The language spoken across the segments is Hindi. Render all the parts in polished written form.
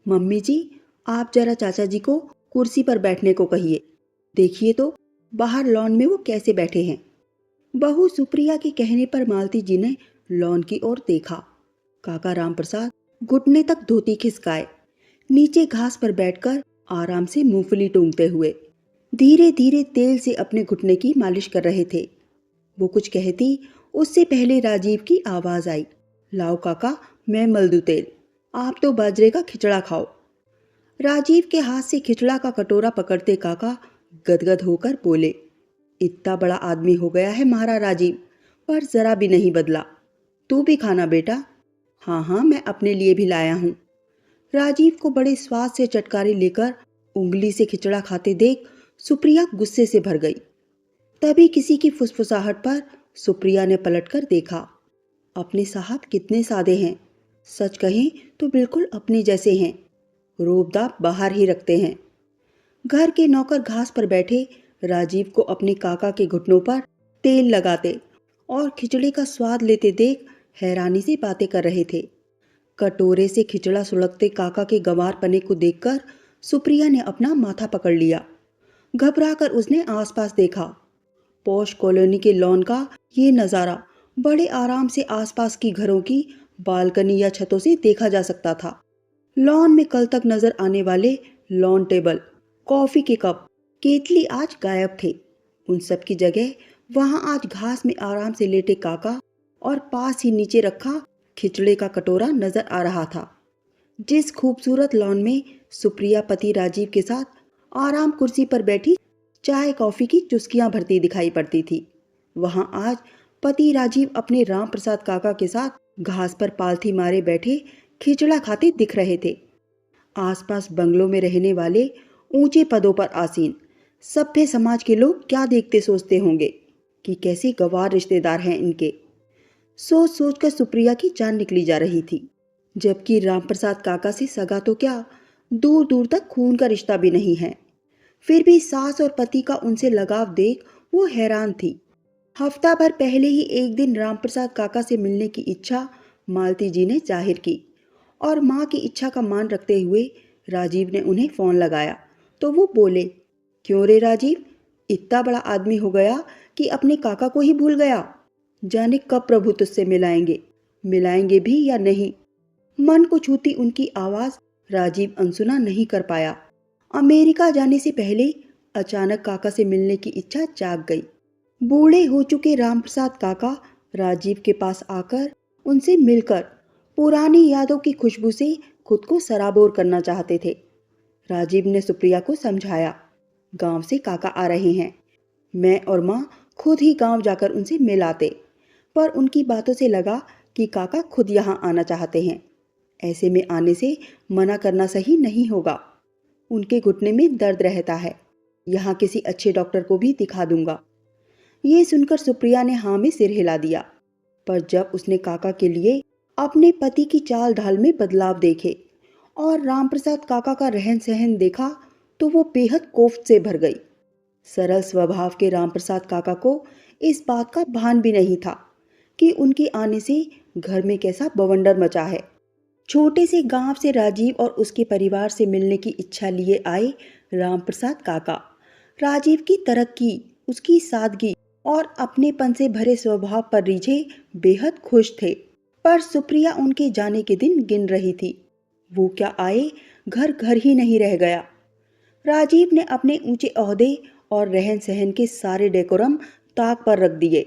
मम्मी जी, आप जरा चाचा जी को कुर्सी पर बैठने को कहिए। देखिए तो बाहर लॉन में वो कैसे बैठे हैं। बहू सुप्रिया के कहने पर मालती जी ने लॉन की ओर देखा। काका रामप्रसाद घुटने तक धोती खिसकाए नीचे घास पर बैठकर आराम से मूंगफली टूंगते हुए धीरे धीरे तेल से अपने घुटने की मालिश कर रहे थे। वो कुछ कहती उससे पहले राजीव की आवाज आई, लाओ काका, मैं मल दूं तेल, आप तो बाजरे का खिचड़ा खाओ। राजीव के हाथ से खिचड़ा का कटोरा पकड़ते काका गदगद होकर बोले, इतना बड़ा आदमी हो गया है हमारा राजीव, पर जरा भी नहीं बदला। तू भी खाना बेटा। हाँ हाँ, मैं अपने लिए भी लाया हूँ। राजीव को बड़े स्वाद से चटकारे लेकर उंगली से खिचड़ा खाते देख सुप्रिया गुस्से से भर गई। तभी किसी की फुसफुसाहट पर सुप्रिया ने पलटकर देखा। अपने साहब कितने सादे हैं, सच कहें तो बिल्कुल अपने जैसे हैं। रोब-दाब बाहर ही रखते हैं। घर के नौकर घास पर बैठे राजीव को अपने काका के घुटनों पर तेल लगाते और खिचड़ी का स्वाद लेते देख हैरानी से बातें कर रहे थे। कटोरे से खिचड़ा सुलगते काका के गंवार पने को देखकर सुप्रिया ने अपना माथा पकड़ लिया। घबराकर उसने आसपास देखा। पॉश कॉलोनी के लॉन का ये नज़ारा बड़े आराम से आसपास की घरों की बालकनी या छतों से देखा जा सकता था। लॉन में कल तक नजर आने वाले लॉन टेबल, कॉफी के कप, केतली आज गायब थे। उन सब की जगह वहां आज घास में आराम से लेटे काका और पास ही नीचे रखा खिचड़े का कटोरा नजर आ रहा था। जिस खूबसूरत लॉन में सुप्रिया पति राजीव के साथ आराम कुर्सी पर बैठी चाय कॉफी की चुस्कियां भरती दिखाई पड़ती थी, वहां आज पति राजीव अपने राम प्रसाद काका के साथ घास पर पालथी मारे बैठे खिचड़ा खाते दिख रहे थे। आसपास बंगलों में रहने वाले ऊंचे पदों पर आसीन सभ्य समाज के लोग क्या देखते सोचते होंगे कि कैसे गंवार रिश्तेदार हैं इनके। सोच सोच कर सुप्रिया की जान निकली जा रही थी, जबकि रामप्रसाद काका से सगा तो क्या, दूर दूर तक खून का रिश्ता भी नहीं है। फिर भी सास और पति का उनसे लगाव देख वो हैरान थी। हफ्ता भर पहले ही एक दिन रामप्रसाद काका से मिलने की इच्छा मालती जी ने जाहिर की और माँ की इच्छा का मान रखते हुए राजीव ने उन्हें फोन लगाया तो वो बोले, क्यों रे राजीव, इतना बड़ा आदमी हो गया कि अपने काका को ही भूल गया। जाने कब प्रभु तुझसे मिलाएंगे भी या नहीं। मन को छूती उनकी आवाज राजीव अनसुना नहीं कर पाया। अमेरिका जाने से पहले अचानक काका से मिलने की इच्छा जाग गई। बूढ़े हो चुके रामप्रसाद काका राजीव के पास आकर उनसे मिलकर पुरानी यादों की खुशबू से खुद को सराबोर करना चाहते थे। राजीव ने सुप्रिया को समझाया, गांव से काका आ रहे हैं, मैं और माँ खुद ही गांव जाकर उनसे मिल आते। पर उनकी बातों से लगा कि काका खुद यहाँ आना चाहते हैं। ऐसे में आने से मना करना सही नहीं होगा। उनके घुटने में दर्द रहता है, यहाँ किसी अच्छे डॉक्टर को भी दिखा दूंगा। ये सुनकर सुप्रिया ने हाँ में सिर हिला दिया, पर जब उसने काका के लिए अपने पति की चाल ढाल में बदलाव देखे और रामप्रसाद काका का रहन सहन देखा तो वो बेहद कोफ्त से भर गई। सरल स्वभाव के रामप्रसाद काका को इस बात का भान भी नहीं था कि उनके आने से घर में कैसा बवंडर मचा है। छोटे से गांव से राजीव और उसके परिवार से मिलने की इच्छा लिए आए रामप्रसाद काका राजीव की तरक्की, उसकी सादगी और अपनेपन से भरे स्वभाव पर रिझे बेहद खुश थे। पर सुप्रिया उनके जाने के दिन गिन रही थी। वो क्या आए, घर घर ही नहीं रह गया। राजीव ने अपने ऊंचे ओहदे और रहन सहन के सारे डेकोरम ताक पर रख दिए।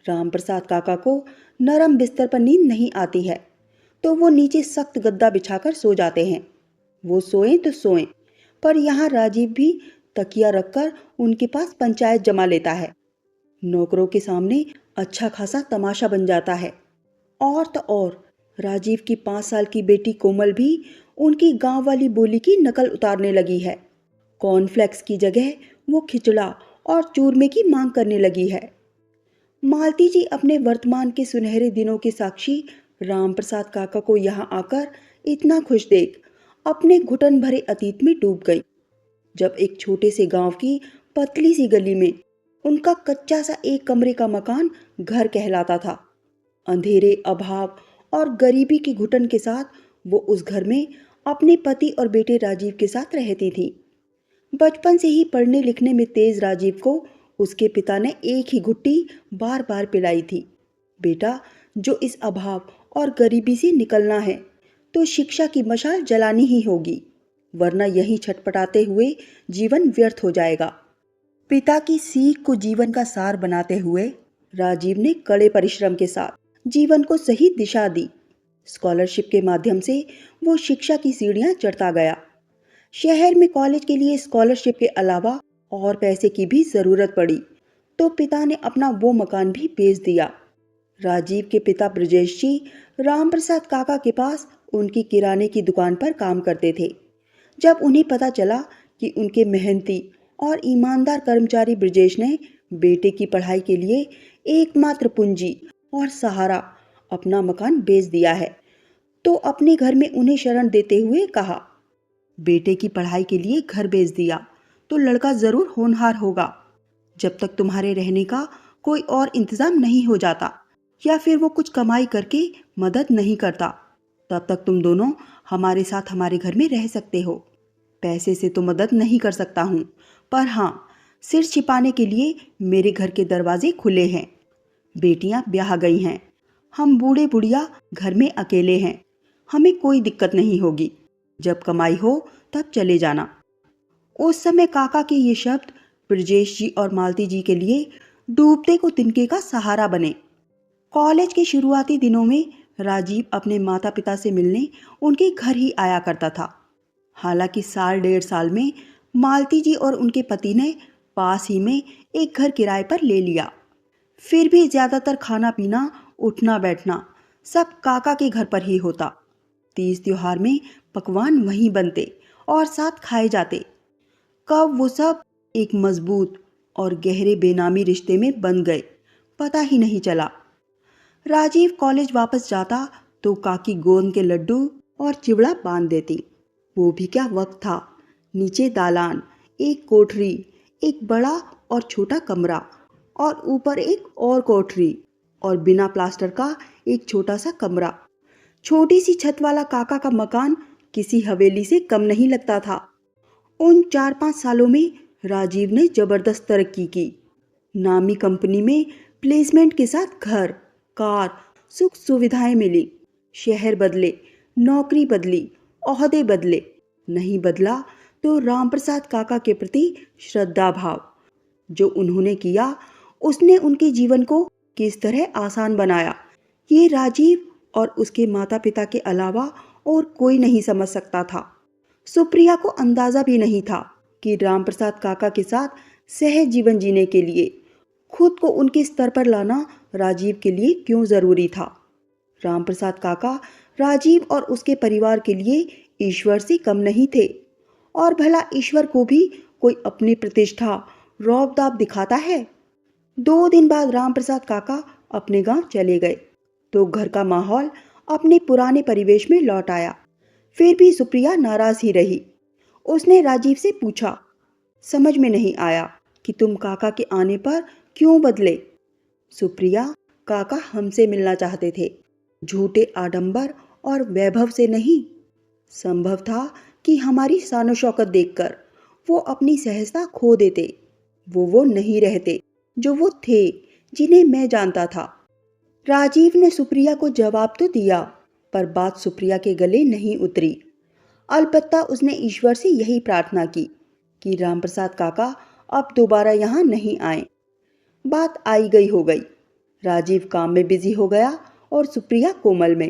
रामप्रसाद काका को नरम बिस्तर पर नींद नहीं आती है तो वो नीचे सख्त गद्दा बिछाकर सो जाते हैं। वो सोएं तो सोएं, पर यहाँ राजीव भी तकिया रखकर उनके पास पंचायत जमा लेता है। नौकरों के सामने अच्छा खासा तमाशा बन जाता है। और तो और राजीव की 5 साल की बेटी कोमल भी उनकी गांव वाली बोली की नकल उतारने लगी है। कॉर्नफ्लेक्स की जगह वो खिचड़ा और चूरमे की मांग करने लगी है। मालती जी अपने वर्तमान के सुनहरे दिनों के साक्षी रामप्रसाद काका को यहाँ आकर इतना खुश देख अपने घुटन भरे अतीत में डूब गई। जब एक छोटे से गांव की पतली सी गली में उनका कच्चा सा एक कमरे का मकान घर कहलाता था। अंधेरे, अभाव और गरीबी की घुटन के साथ वो उस घर में अपने पति और बेटे राजीव के साथ रहती थी। बचपन से ही पढ़ने लिखने में तेज राजीव को उसके पिता ने एक ही घुट्टी बार बार पिलाई थी। बेटा, जो इस अभाव और गरीबी से निकलना है तो शिक्षा की मशाल जलानी ही होगी, वरना यहीं छटपटाते हुए जीवन व्यर्थ हो जाएगा। पिता की सीख को जीवन का सार बनाते हुए राजीव ने कड़े परिश्रम के साथ जीवन को सही दिशा दी। स्कॉलरशिप के माध्यम से वो शिक्षा की सीढ़ियां चढ़ता गया। शहर में कॉलेज के लिए स्कॉलरशिप के अलावा और पैसे की भी जरूरत पड़ी तो पिता ने अपना वो मकान भी बेच दिया। राजीव के पिता ब्रजेश जी राम प्रसाद काका के पास उनकी किराने की दुकान पर काम करते थे। जब उन्हें पता चला कि उनके मेहनती और ईमानदार कर्मचारी ब्रजेश ने बेटे की पढ़ाई के लिए एकमात्र पूंजी और सहारा अपना मकान बेच दिया है, तो अपने घर में उन्हें शरण देते हुए कहा, बेटे की पढ़ाई के लिए घर बेच दिया तो लड़का जरूर होनहार होगा। जब तक तुम्हारे रहने का कोई और इंतजाम नहीं हो जाता या फिर वो कुछ कमाई करके मदद नहीं करता, तब तक तुम दोनों हमारे साथ हमारे घर में रह सकते हो। पैसे से तो मदद नहीं कर सकता हूँ, पर हाँ, सिर छिपाने के लिए मेरे घर के दरवाजे खुले हैं। बेटियां ब्याह गई हैं, हम बूढ़े बुढ़िया घर में अकेले हैं, हमें कोई दिक्कत नहीं होगी। जब कमाई हो तब चले जाना। उस समय काका के ये शब्द ब्रजेश जी और मालती जी के लिए डूबते को तिनके का सहारा बने। कॉलेज के शुरुआती दिनों में राजीव अपने माता पिता से मिलने उनके घर ही आया करता था। हालांकि साल डेढ़ साल में मालती जी और उनके पति ने पास ही में एक घर किराए पर ले लिया। फिर भी ज्यादातर खाना पीना उठना बैठना सब काका के घर पर ही होता। तीज त्योहार में पकवान वहीं बनते और साथ खाए जाते। कब वो सब एक मजबूत और गहरे बेनामी रिश्ते में बन गए, पता ही नहीं चला। राजीव कॉलेज वापस जाता तो काकी गोंद के लड्डू और चिवड़ा बांध देती। वो भी क्या वक्त था। नीचे दालान, एक कोठरी, एक बड़ा और छोटा कमरा और ऊपर एक और कोठरी और बिना प्लास्टर का एक छोटा सा कमरा। छोटी सी छत वाला काका का मकान किसी हवेली से कम नहीं लगता था। उन 4-5 सालों में राजीव ने जबरदस्त तरक्की की। नामी कंपनी में प्लेसमेंट के साथ घर, कार, सुख सुविधाएं मिली। शहर बदले, नौकरी बदली, ओहदे बदले। नहीं बदला तो रामप्रसाद काका के प्रति श्रद्धा भाव। जो उन्होंने किया उसने उनके जीवन को किस तरह आसान बनाया, ये राजीव और उसके माता पिता के अलावा और कोई नहीं समझ सकता था। सुप्रिया को अंदाजा भी नहीं था कि रामप्रसाद काका के साथ सहज जीवन जीने के लिए खुद को उनके स्तर पर लाना राजीव के लिए क्यों जरूरी था। रामप्रसाद काका राजीव और उसके परिवार के लिए ईश्वर से कम नहीं थे। और भला ईश्वर को भी कोई अपनी प्रतिष्ठा रौब दाब दिखाता है। 2 दिन बाद रामप्रसाद काका अपने गांव चले गए तो घर का माहौल अपने पुराने परिवेश में लौट आया। फिर भी सुप्रिया नाराज ही रही। उसने राजीव से पूछा, समझ में नहीं आया कि तुम काका के आने पर क्यों बदले। सुप्रिया, काका हमसे मिलना चाहते थे, झूठे आडंबर और वैभव से नहीं। संभव था कि हमारी शानो शौकत देखकर वो अपनी सहजता खो देते। वो नहीं रहते जो वो थे, जिन्हें मैं जानता था। राजीव ने सुप्रिया को जवाब तो दिया, पर बात सुप्रिया के गले नहीं उतरी। अलबत्ता उसने ईश्वर से यही प्रार्थना की कि रामप्रसाद काका अब दोबारा यहाँ नहीं आए। बात आई गई हो गई। राजीव काम में बिजी हो गया और सुप्रिया कोमल में।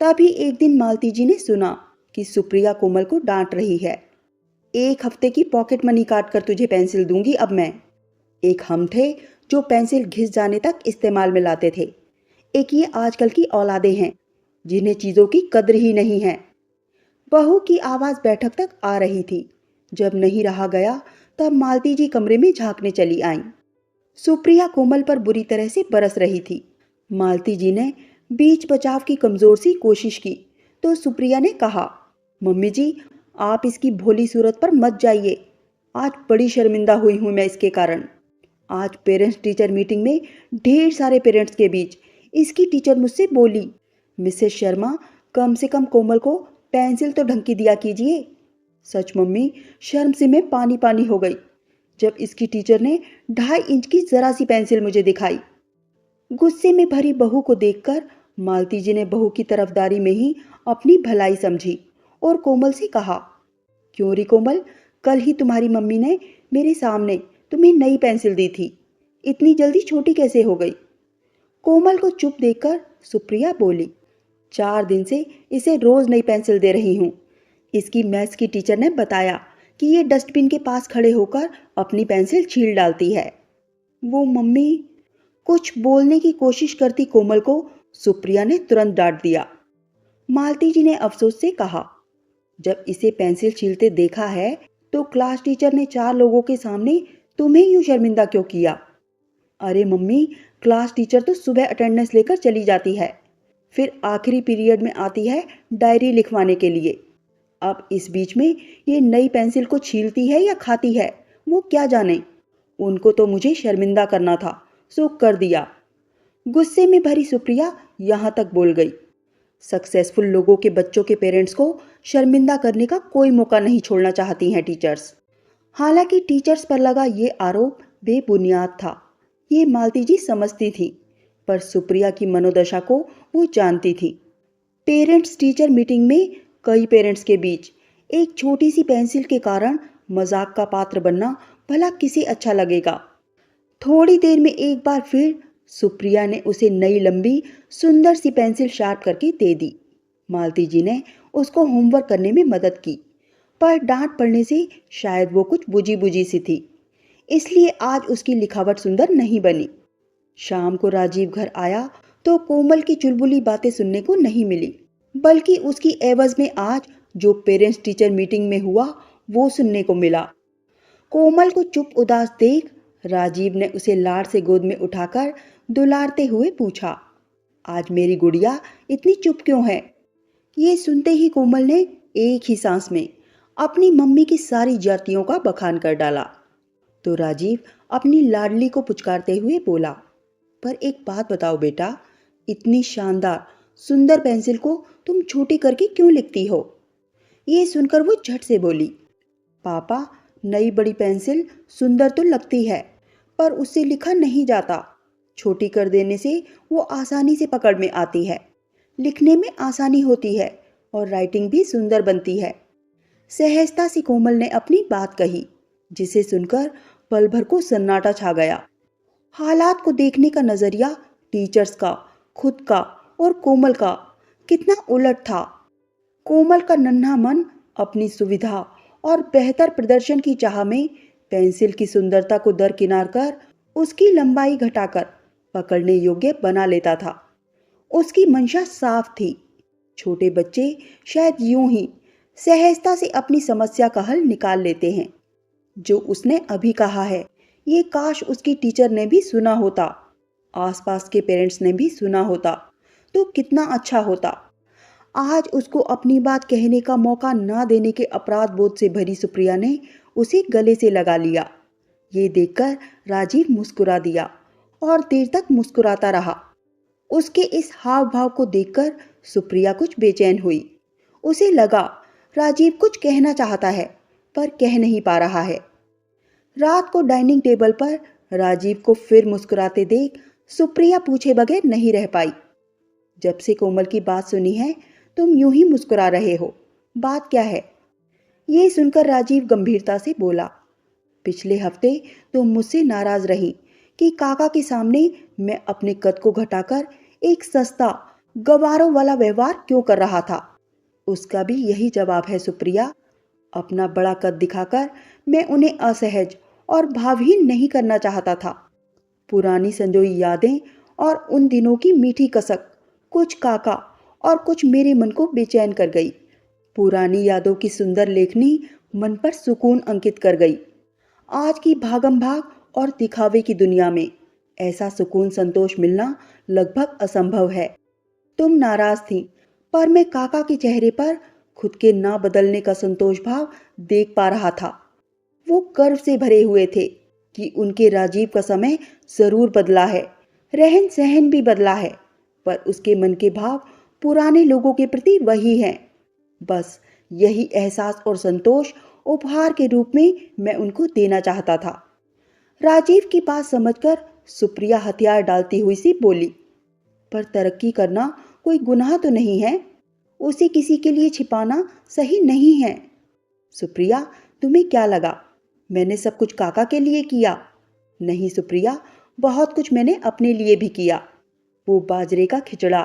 तभी एक दिन मालती जी ने सुना कि सुप्रिया कोमल को डांट रही है। 1 हफ्ते की पॉकेट मनी काट कर तुझे पेंसिल दूंगी अब मैं। एक हम थे जो पेंसिल घिस जाने तक इस्तेमाल में लाते थे। एक ये आजकल की औलादें हैं जिन्हें चीज़ों की कद्र ही नहीं है। बहू की आवाज़ बैठक तक आ रही थी। जब नहीं रहा गया तब मालती जी कमरे में झांकने चली आईं। सुप्रिया कोमल पर बुरी तरह से बरस रही थी। मालती जी ने बीच बचाव की कमजोर सी कोशिश की तो सुप्रिया ने कहा, मम्मी जी, आप इसकी भोली सूरत पर मत जाइए। आज बड़ी शर्मिंदा हुई हूँ मैं इसके कारण। आज पेरेंट्स टीचर मीटिंग में ढेर सारे पेरेंट्स के बीच इसकी टीचर मुझसे बोली, मिसेस शर्मा, कम से कम कोमल को पेंसिल तो ढंग की दिया कीजिए। सच मम्मी, शर्म से मैं पानी पानी हो गई जब इसकी टीचर ने 2.5 इंच की जरा सी पेंसिल मुझे दिखाई। गुस्से में भरी बहू को देखकर मालती जी ने बहू की तरफदारी में ही अपनी भलाई समझी और कोमल से कहा, क्यों री कोमल, कल ही तुम्हारी मम्मी ने मेरे सामने तुम्हें नई पेंसिल दी थी, इतनी जल्दी छोटी कैसे हो गई? कोमल को चुप देखकर सुप्रिया बोली, 4 दिन से इसे रोज नई पेंसिल दे रही हूँ। इसकी मैथ्स की टीचर ने बताया कि ये डस्टबिन के पास खड़े होकर अपनी पेंसिल छील डालती है। वो मम्मी, कुछ बोलने की कोशिश करती कोमल को सुप्रिया ने तुरंत डांट दिया। मालती जी ने अफसोस से कहा, जब इसे पेंसिल छीलते देखा है तो क्लास टीचर ने 4 लोगों के सामने तुम्हें यूं शर्मिंदा क्यों किया? अरे मम्मी, क्लास टीचर तो सुबह अटेंडेंस लेकर चली जाती है, फिर आखिरी पीरियड में आती है डायरी लिखवाने के लिए। अब इस बीच में ये नई पेंसिल को छीलती है या खाती है, वो क्या जाने। उनको तो मुझे शर्मिंदा करना था, सो कर दिया। गुस्से में भरी सुप्रिया यहाँ तक बोल गई। सक्सेसफुल लोगों के बच्चों के पेरेंट्स को शर्मिंदा करने का कोई मौका नहीं छोड़ना चाहती हैं टीचर्स। हालांकि टीचर्स पर लगा ये आरोप बेबुनियाद था, ये मालती जी समझती थी, पर सुप्रिया की मनोदशा को वो जानती थी। पेरेंट्स टीचर मीटिंग में कई पेरेंट्स के बीच एक छोटी सी पेंसिल के कारण मजाक का पात्र बनना भला किसे अच्छा लगेगा। थोड़ी देर में एक बार फिर सुप्रिया ने उसे नई लंबी सुंदर सी पेंसिल शार्प करके दे दी। मालती जी ने उसको होमवर्क करने में मदद की, पर डांट पड़ने से शायद वो कुछ बुझी बुझी सी थी, इसलिए आज उसकी लिखावट सुंदर नहीं बनी। शाम को राजीव घर आया तो कोमल की चुलबुली बातें सुनने को नहीं मिली, बल्कि उसकी एवज में आज जो पेरेंट्स टीचर मीटिंग में हुआ वो सुनने को मिला। कोमल को चुप उदास देख राजीव ने उसे लाड से गोद में उठाकर दुलारते हुए पूछा, आज मेरी गुड़िया इतनी चुप क्यों है? ये सुनते ही कोमल ने एक ही सांस में अपनी मम्मी की सारी जातियों का बखान कर डाला। तो राजीव अपनी लाडली को पुचकारते हुए बोला, पर एक बात बताओ बेटा, इतनी शानदार सुंदर पेंसिल को तुम छोटी करके क्यों लिखती हो? ये सुनकर वो झट से बोली, पापा, नई बड़ी पेंसिल सुंदर तो लगती है, पर उससे लिखा नहीं जाता। छोटी कर देने से वो आसानी से पकड़ में आती है, लिखने में आसानी होती है और राइटिंग भी सुंदर बनती है। सहजता से कोमल ने अपनी बात कही, जिसे सुनकर पल भर को सन्नाटा छा गया। हालात को देखने का नजरिया टीचर्स का, खुद का और कोमल का कितना उलट था। कोमल का नन्हा मन अपनी सुविधा और बेहतर प्रदर्शन की चाह में पेंसिल की सुंदरता को दरकिनार कर उसकी लंबाई घटाकर पकड़ने योग्य बना लेता था। उसकी मंशा साफ थी। छोटे बच्चे शायद यूं ही सहजता से अपनी समस्या का हल निकाल लेते हैं। जो उसने अभी कहा है, ये काश उसकी टीचर ने भी सुना होता, आसपास के पेरेंट्स ने भी सुना होता तो कितना अच्छा होता। आज उसको अपनी बात कहने का मौका ना देने के अपराध बोध से भरी सुप्रिया ने उसे गले से लगा लिया। ये देखकर राजीव मुस्कुरा दिया और देर तक मुस्कुराता रहा। उसके इस हाव भाव को देखकर सुप्रिया कुछ बेचैन हुई। उसे लगा राजीव कुछ कहना चाहता है, पर कह नहीं पा रहा है। रात को डाइनिंग टेबल पर राजीव को फिर मुस्कुराते देख सुप्रिया पूछे बगैर नहीं रह पाई, जब से कोमल की बात सुनी है तुम यूं ही मुस्कुरा रहे हो, बात क्या है? ये सुनकर राजीव गंभीरता से बोला, पिछले हफ्ते तुम मुझसे नाराज रही कि काका के सामने मैं अपने कद को घटाकर एक सस्ता गवारों वाला व्यवहार क्यों कर रहा था। उसका भी यही जवाब है सुप्रिया। अपना बड़ा कद दिखाकर मैं उन्हें असहज और भावहीन नहीं करना चाहता था। पुरानी संजोई यादें और उन दिनों की मीठी कसक कुछ काका और कुछ मेरे मन को बेचैन कर गई। पुरानी यादों की सुंदर लेखनी मन पर सुकून अंकित कर गई। आज की भागम भाग और दिखावे की दुनिया में ऐसा सुकून संतोष मिलना लगभग असंभव है। तुम नाराज थी, पर मैं काका के चेहरे पर खुद के ना बदलने का संतोष भाव देख पा रहा था। वो गर्व से भरे हुए थे कि उनके राजीव का समय जरूर बदला है, रहन सहन भी बदला है, पर उसके मन के भाव पुराने लोगों के प्रति वही हैं। बस यही एहसास और संतोष उपहार के रूप में मैं उनको देना चाहता था। राजीव की बात समझकर सुप्रिया हथियार डालती हुई सी बोली, पर तरक्की करना कोई गुनाह तो नहीं है, उसे किसी के लिए छिपाना सही नहीं है। सुप्रिया, तुम्हें क्या लगा मैंने सब कुछ काका के लिए किया? नहीं सुप्रिया, बहुत कुछ मैंने अपने लिए भी किया। वो बाजरे का खिचड़ा,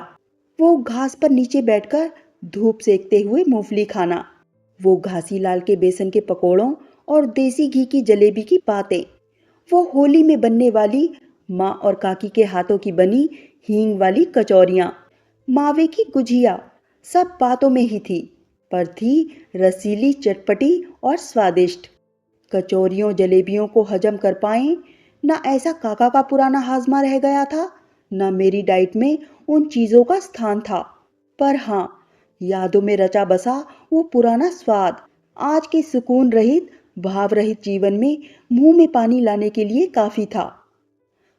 वो घास पर नीचे बैठकर धूप सेकते हुए मूंगफली खाना, वो घासी लाल के बेसन के पकोड़ों और देसी घी की जलेबी की बातें, वो होली में बनने वाली माँ और काकी के हाथों की बनी हींग वाली कचौरियाँ, मावे की गुजिया, सब बातों में ही थी, पर थी रसीली, चटपटी और स्वादिष्ट। कचौरियों जलेबियों को हजम कर पाए ना ऐसा काका का पुराना हाजमा रह गया था, ना मेरी डाइट में उन चीज़ों का स्थान था। पर हाँ, यादों में रचा बसा वो पुराना स्वाद आज के सुकून रहित, भाव रहित जीवन में मुंह में पानी लाने के लिए काफी था।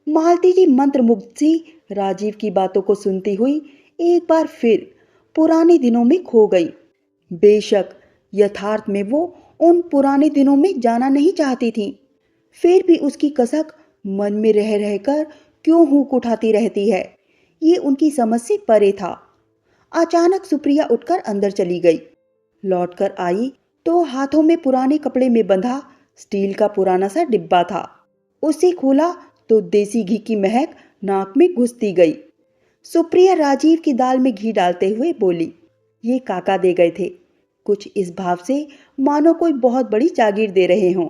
मालती जी मंत्रमुग्ध सी राजीव की बातों को सुनती हुई एक बार फिर पुराने दिनों में खो गई। बेशक यथार्थ में वो उन पुराने दिनों में जाना नहीं चाहती थी, फिर भी उसकी कसक मन में रह रहकर क्यों हुक उठाती रहती है, ये उनकी समझ से परे था। अचानक सुप्रिया उठकर अंदर चली गई। लौटकर आई तो हाथों में पुराने कपड़े में बंधा स्टील का पुराना सा डिब्बा था। उसे खोला तो देसी घी की महक नाक में घुसती गई। सुप्रिया राजीव की दाल में घी डालते हुए बोली, ये काका दे गए थे, कुछ इस भाव से मानो कोई बहुत बड़ी जागीर दे रहे हों।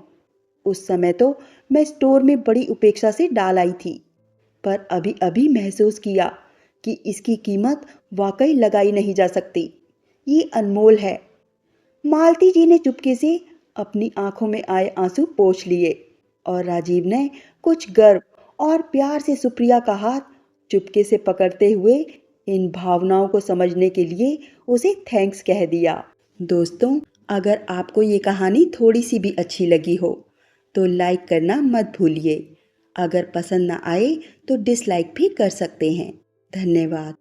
उस समय तो मैं स्टोर में बड़ी उपेक्षा से डाल आई थी, पर अभी अभी महसूस किया कि इसकी कीमत वाकई लगाई नहीं जा सकती, ये अनमोल है। मालती जी ने चुपके से अपनी आंखों में आए आंसू पोंछ लिए और राजीव ने कुछ गर्व और प्यार से सुप्रिया का हाथ चुपके से पकड़ते हुए इन भावनाओं को समझने के लिए उसे थैंक्स कह दिया। दोस्तों, अगर आपको ये कहानी थोड़ी सी भी अच्छी लगी हो तो लाइक करना मत भूलिए। अगर पसंद ना आए तो डिसलाइक भी कर सकते हैं। धन्यवाद।